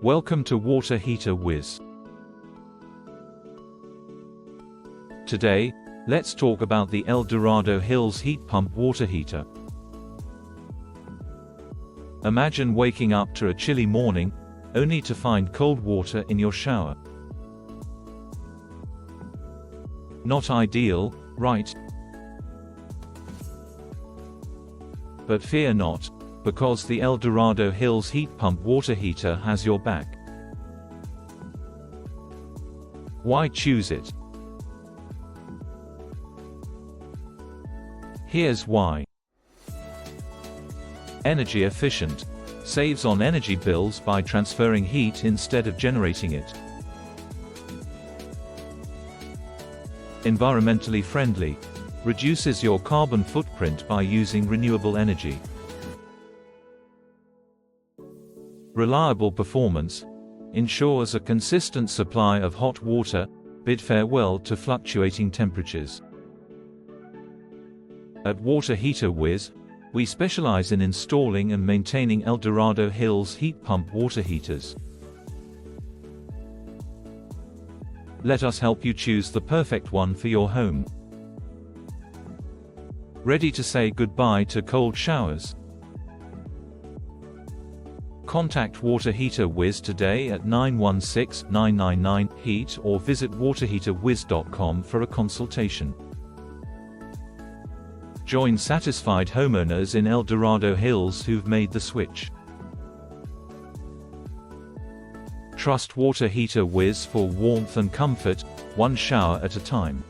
Welcome to Water Heater Wiz. Today, let's talk about the Dorado Hills heat pump water heater. Imagine waking up to a chilly morning, only to find cold water in your shower. Not ideal, right? But fear not, because the Dorado Hills heat pump water heater has your back. Why choose it? Here's why. Energy efficient. Saves on energy bills by transferring heat instead of generating it. Environmentally friendly. Reduces your carbon footprint by using renewable energy. Reliable performance. Ensures a consistent supply of hot water, bid farewell to fluctuating temperatures. At Water Heater Wiz, we specialize in installing and maintaining Dorado Hills heat pump water heaters. Let us help you choose the perfect one for your home. Ready to say goodbye to cold showers? Contact Water Heater Wiz today at 916-999-HEAT or visit waterheaterwiz.com for a consultation. Join satisfied homeowners in Dorado Hills who've made the switch. Trust Water Heater Wiz for warmth and comfort, one shower at a time.